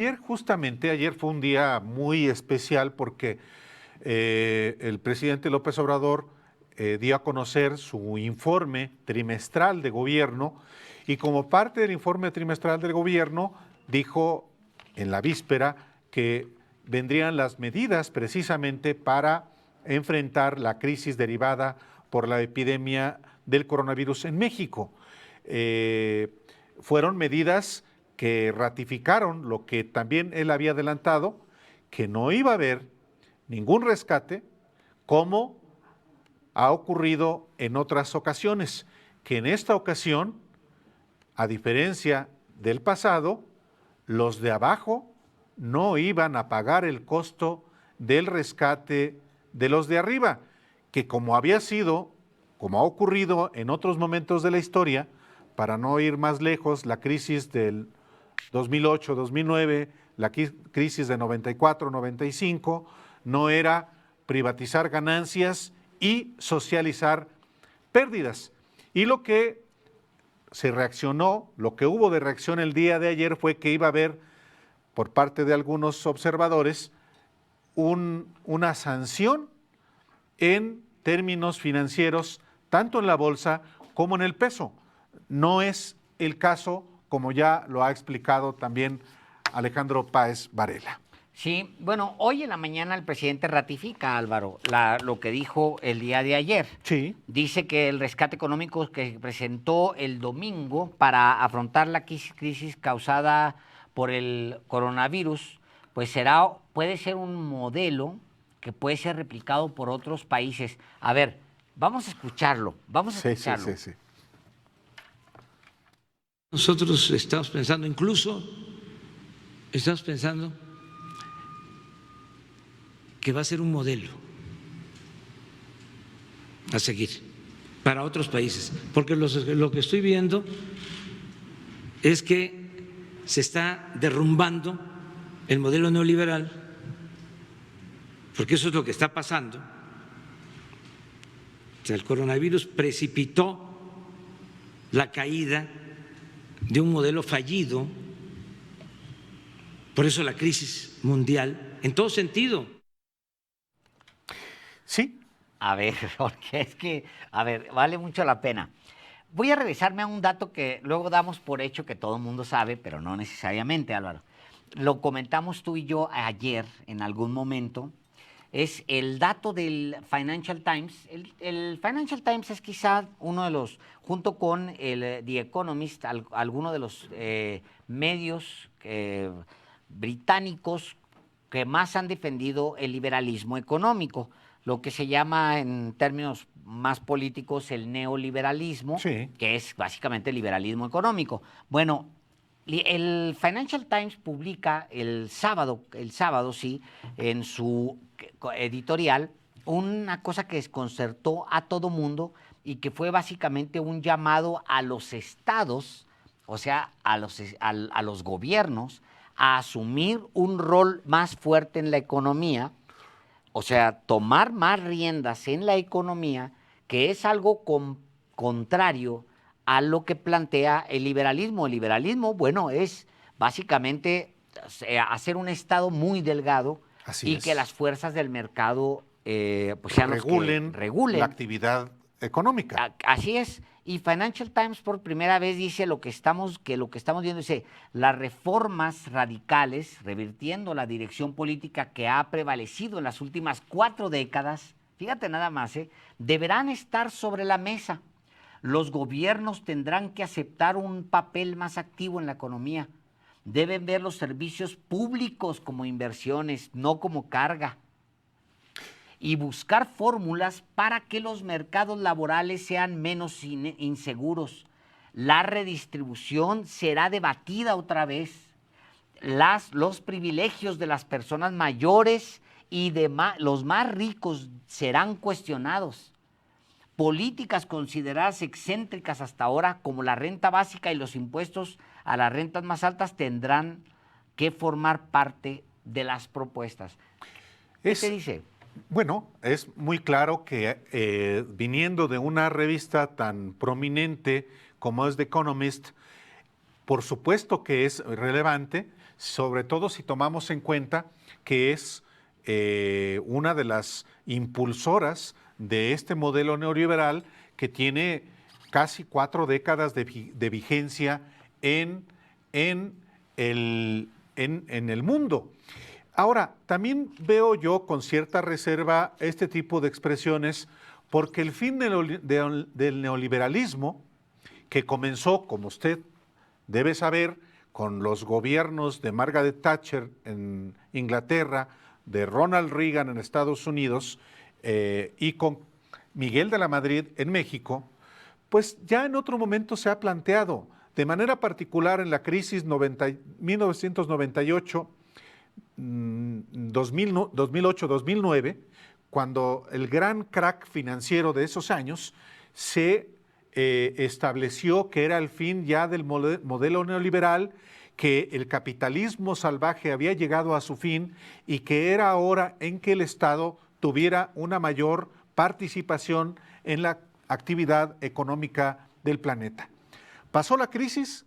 Ayer fue un día muy especial porque el presidente López Obrador dio a conocer su informe trimestral de gobierno y como parte del informe trimestral del gobierno dijo en la víspera que vendrían las medidas precisamente para enfrentar la crisis derivada por la epidemia del coronavirus en México. Fueron medidas que ratificaron lo que también él había adelantado, que no iba a haber ningún rescate, como ha ocurrido en otras ocasiones, que en esta ocasión, a diferencia del pasado, los de abajo no iban a pagar el costo del rescate de los de arriba, que como había sido, como ha ocurrido en otros momentos de la historia, para no ir más lejos, la crisis del 2008-2009, la crisis de 94-95, no era privatizar ganancias y socializar pérdidas. Y lo que se reaccionó, lo que hubo de reacción el día de ayer fue que iba a haber, por parte de algunos observadores, una sanción en términos financieros, tanto en la bolsa como en el peso. No es el caso, como ya lo ha explicado también Alejandro Páez Varela. Sí, bueno, hoy en la mañana el presidente ratifica, Álvaro, lo que dijo el día de ayer. Sí. Dice que el rescate económico que presentó el domingo para afrontar la crisis causada por el coronavirus, pues puede ser un modelo que puede ser replicado por otros países. A ver, vamos a escucharlo, Sí. Nosotros estamos pensando que va a ser un modelo a seguir para otros países, porque lo que estoy viendo es que se está derrumbando el modelo neoliberal, porque eso es lo que está pasando. O sea, el coronavirus precipitó la caída de un modelo fallido, por eso la crisis mundial, en todo sentido. Sí. A ver, porque es que, vale mucho la pena. Voy a regresarme a un dato que luego damos por hecho que todo el mundo sabe, pero no necesariamente, Álvaro. Lo comentamos tú y yo ayer en algún momento. Es el dato del Financial Times. El Financial Times es quizá uno de los, junto con el The Economist, alguno de los medios británicos que más han defendido el liberalismo económico, lo que se llama en términos más políticos el neoliberalismo, Sí. que es básicamente el liberalismo económico. Bueno, el Financial Times publica el sábado, sí, en su editorial, una cosa que desconcertó a todo mundo y que fue básicamente un llamado a los estados, o sea, a los gobiernos, a asumir un rol más fuerte en la economía, o sea, tomar más riendas en la economía, que es algo contrario a lo que plantea el liberalismo. El liberalismo, bueno, es básicamente hacer un Estado muy delgado Así que las fuerzas del mercado pues sean los que regulen la actividad económica. Así es. Y Financial Times por primera vez dice lo que estamos viendo, dice, las reformas radicales, revirtiendo la dirección política que ha prevalecido en las últimas 4 décadas, fíjate nada más, deberán estar sobre la mesa. Los gobiernos tendrán que aceptar un papel más activo en la economía. Deben ver los servicios públicos como inversiones, no como carga. Y buscar fórmulas para que los mercados laborales sean menos inseguros. La redistribución será debatida otra vez. Los privilegios de las personas mayores y los más ricos serán cuestionados. Políticas consideradas excéntricas hasta ahora, como la renta básica y los impuestos a las rentas más altas, tendrán que formar parte de las propuestas. ¿Qué te dice? Bueno, es muy claro que viniendo de una revista tan prominente como es The Economist, por supuesto que es relevante. sobre todo si tomamos en cuenta que es una de las impulsoras de este modelo neoliberal que tiene casi 4 décadas de vigencia en el mundo. Ahora, también veo yo con cierta reserva este tipo de expresiones porque el fin del neoliberalismo, que comenzó, como usted debe saber, con los gobiernos de Margaret Thatcher en Inglaterra, de Ronald Reagan en Estados Unidos y con Miguel de la Madrid en México, pues ya en otro momento se ha planteado, de manera particular en la crisis 1998, 2008-2009, cuando el gran crack financiero de esos años se estableció que era el fin ya del modelo neoliberal, que el capitalismo salvaje había llegado a su fin y que era hora en que el Estado tuviera una mayor participación en la actividad económica del planeta. Pasó la crisis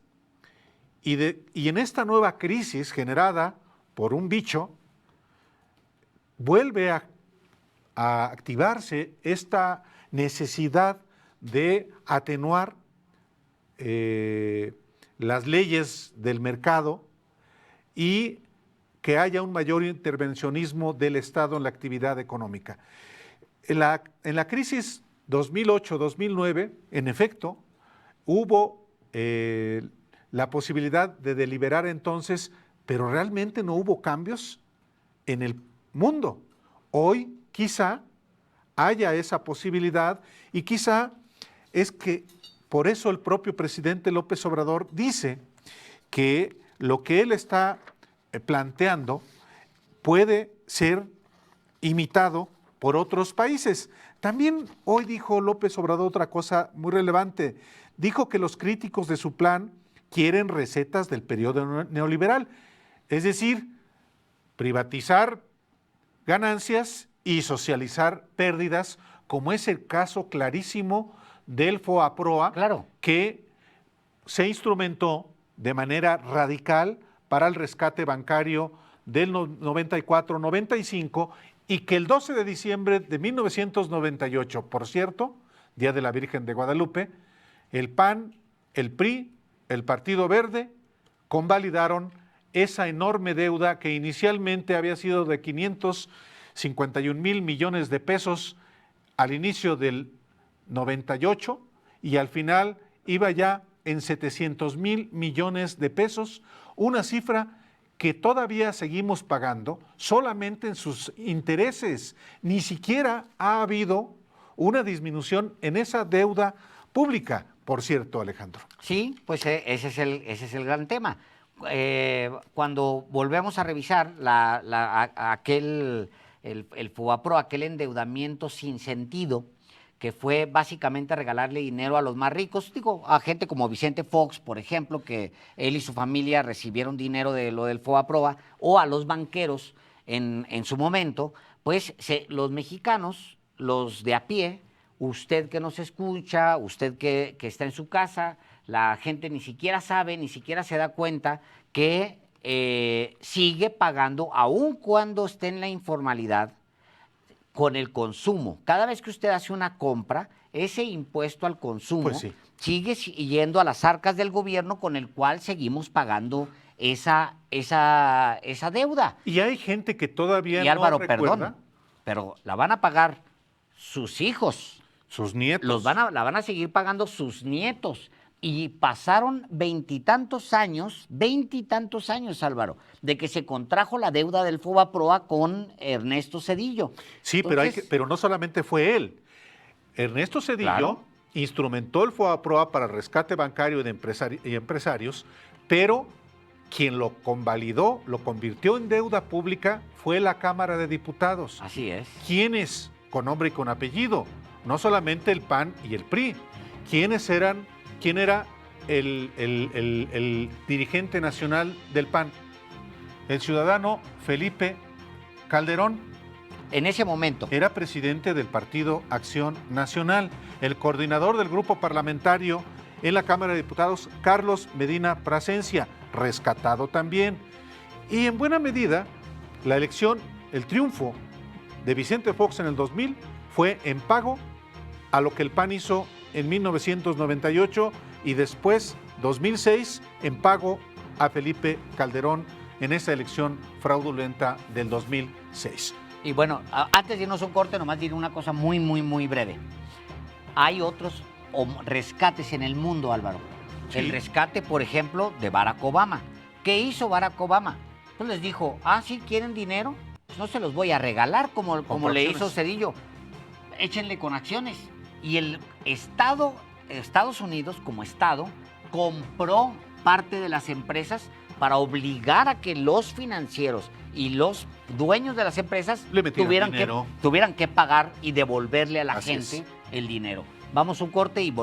y en esta nueva crisis generada por un bicho, vuelve a activarse esta necesidad de atenuar las leyes del mercado y que haya un mayor intervencionismo del Estado en la actividad económica. En la crisis 2008-2009, en efecto, hubo la posibilidad de deliberar entonces, pero realmente no hubo cambios en el mundo. Hoy quizá haya esa posibilidad y quizá es que por eso el propio presidente López Obrador dice que lo que él está planteando puede ser imitado por otros países. También hoy dijo López Obrador otra cosa muy relevante. Dijo que los críticos de su plan quieren recetas del periodo neoliberal, es decir, privatizar ganancias y socializar pérdidas, como es el caso clarísimo del FOAPROA, Claro, que se instrumentó de manera radical para el rescate bancario del 94-95 y que el 12 de diciembre de 1998, por cierto, Día de la Virgen de Guadalupe, el PAN, el PRI, el Partido Verde convalidaron esa enorme deuda que inicialmente había sido de 551,000 millones de pesos al inicio del 98 y al final iba ya en 700,000 millones de pesos, una cifra que todavía seguimos pagando solamente en sus intereses. Ni siquiera ha habido una disminución en esa deuda pública, por cierto, Alejandro. sí, pues ese es el gran tema. Cuando volvemos a revisar el FOBAPRO, aquel endeudamiento sin sentido, que fue básicamente regalarle dinero a los más ricos, digo, a gente como Vicente Fox, por ejemplo, que él y su familia recibieron dinero de lo del FOBAPROA, o a los banqueros en su momento, pues los mexicanos, los de a pie, usted que nos escucha, usted que está en su casa, la gente ni siquiera sabe, ni siquiera se da cuenta que sigue pagando, aun cuando esté en la informalidad, con el consumo. Cada vez que usted hace una compra, ese impuesto al consumo Pues sí, sigue yendo a las arcas del gobierno, con el cual seguimos pagando esa deuda. y hay gente que todavía Y Álvaro, no recuerda perdón, pero la van a pagar sus hijos, sus nietos. la van a seguir pagando sus nietos. Y pasaron 20 y tantos años, Álvaro, de que se contrajo la deuda del FOBAPROA con Ernesto Zedillo. Sí, Entonces, pero no solamente fue él. Ernesto Zedillo Claro. instrumentó el FOBAPROA para el rescate bancario de empresarios, pero quien lo convalidó, lo convirtió en deuda pública, fue la Cámara de Diputados. así es. ¿Quiénes? Con nombre y con apellido. No solamente el PAN y el PRI. ¿Quién era el dirigente nacional del PAN? El ciudadano Felipe Calderón. En ese momento. Era presidente del Partido Acción Nacional. El coordinador del grupo parlamentario en la Cámara de Diputados, Carlos Medina Prasencia, rescatado también. Y en buena medida, la elección, el triunfo de Vicente Fox en el 2000 fue en pago a lo que el PAN hizo en 1998 y después, 2006, en pago a Felipe Calderón en esa elección fraudulenta del 2006. Y bueno, antes de irnos a un corte, nomás diré una cosa muy, muy, muy breve. Hay otros rescates en el mundo, Álvaro. Sí. El rescate, por ejemplo, de Barack Obama. ¿Qué hizo Barack Obama? Pues les dijo, ¿sí quieren dinero? Pues no se los voy a regalar como le hizo Cedillo. Échenle con acciones. Y el Estados Unidos, como Estado, compró parte de las empresas para obligar a que los financieros y los dueños de las empresas tuvieran que pagar y devolverle a la gente el dinero. Vamos a un corte y volvemos.